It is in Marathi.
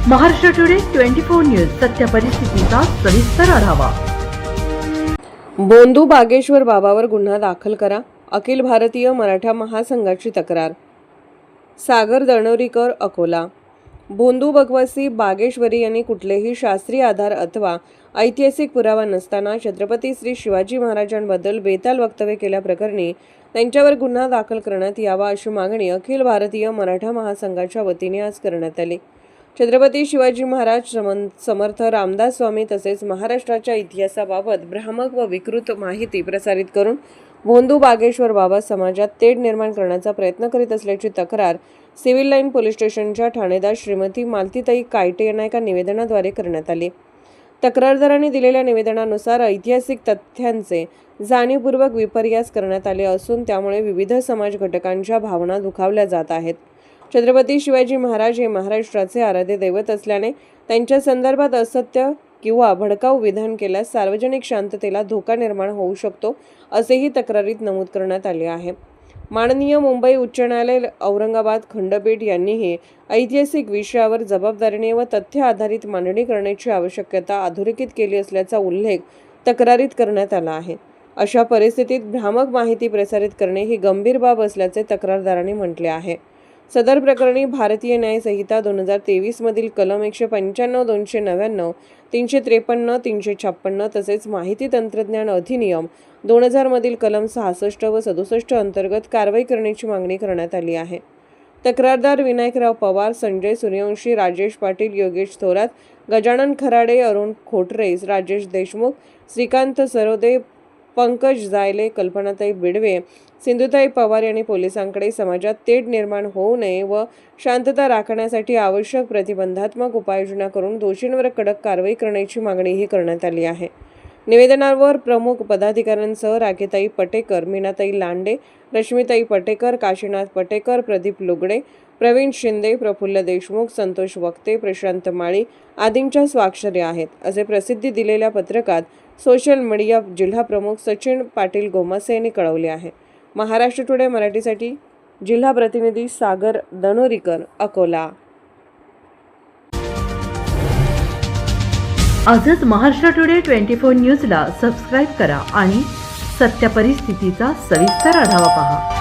महाराष्ट्र टुडे 24 न्यूज सत्य परिस्थितीचा सविस्तर आढावा। बोंदू बागेश्वर बाबावर गुन्हा दाखल करा, अखिल भारतीय मराठा महासंघाची तक्रार। सागर दणोरीकर, अकोला। बोंदू बकवासी बागेश्वरी यांनी कुठलेही शास्त्रीय आधार अथवा ऐतिहासिक पुरावा नसताना छत्रपती श्री शिवाजी महाराजांबद्दल बेताल वक्तव्य केल्याप्रकरणी त्यांच्यावर गुन्हा दाखल करण्यात यावा अशी मागणी अखिल भारतीय मराठा महासंघाच्या वतीने आज करण्यात आली। छत्रपती शिवाजी महाराज समर्थ रामदास स्वामी तसेच महाराष्ट्राच्या इतिहासाबाबत भ्रामक व विकृत माहिती प्रसारित करून बोंदू बागेश्वर बाबा समाजात तेढ निर्माण करण्याचा प्रयत्न करीत असल्याची तक्रार सिव्हिल लाईन पोलीस स्टेशनच्या ठाणेदार श्रीमती मालतीताई कायटे यांना एका निवेदनाद्वारे करण्यात आली। तक्रारदारांनी दिलेल्या निवेदनानुसार ऐतिहासिक तथ्यांचे जाणीवपूर्वक विपर्यास करण्यात आले असून त्यामुळे विविध समाज घटकांच्या भावना दुखावल्या जात आहेत। छत्रपती शिवाजी महाराज हे महाराष्ट्राचे आराध्य दैवत असल्याने त्यांच्या संदर्भात असत्य किंवा भडकाऊ विधान केल्यास सार्वजनिक शांततेला धोका निर्माण होऊ शकतो असेही तक्रारीत नमूद करण्यात आले आहे। माननीय मुंबई उच्च न्यायालय औरंगाबाद खंडपीठ यांनीही ऐतिहासिक विषयावर जबाबदारीने व तथ्य आधारित मांडणी करण्याची आवश्यकता अधोरेखित केली असल्याचा उल्लेख तक्रारीत करण्यात आला आहे। अशा परिस्थितीत भ्रामक माहिती प्रसारित करणे ही गंभीर बाब असल्याचे तक्रारदारांनी म्हटले आहे। सदर प्रकरणी भारतीय न्याय संहिता 2023 मधील कलम 195, 299, 353, 356 तसेच माहिती तंत्रज्ञान अधिनियम 2000 मधील कलम 66 व 67 अंतर्गत कारवाई करण्याची मागणी करण्यात आली आहे। तक्रारदार विनायकराव पवार, संजय सूर्यवंशी, राजेश पाटील, योगेश थोरात, गजानन खराडे, अरुण खोटरे, राजेश देशमुख, श्रीकांत सरोदे, पंकज जायले, कल्पनाताई बिडवे, सिंधुताई पवार यांनी पोलिसांकडे समाजात तेढ निर्माण होऊ नये व शांतता राखण्यासाठी आवश्यक प्रतिबंधात्मक उपाययोजना करून दोषींवर कडक कारवाई करण्याची मागणीही करण्यात आली आहे। निवेदनावर प्रमुख पदाधिकाऱ्यांसह राखेताई पटेकर, मीनाताई लांडे, रश्मीताई पटेकर, काशीनाथ पटेकर, प्रदीप लुगडे, प्रवीण शिंदे, प्रफुल्ल देशमुख, संतोष वक्ते, प्रशांत माळी आदींच्या स्वाक्षऱ्या आहेत असे प्रसिद्धी दिलेल्या पत्रकात सोशल मीडिया जिल्हा प्रमुख सचिन पाटील गोमासे यांनी कळवले आहे। महाराष्ट्र टुडे मराठीसाठी जिल्हा प्रतिनिधी सागर दणोरीकर, अकोला। आजच महाराष्ट्र टुडे 24 न्यूजला सबस्क्राईब करा आणि सत्य परिस्थितीचा सविस्तर आढावा पहा।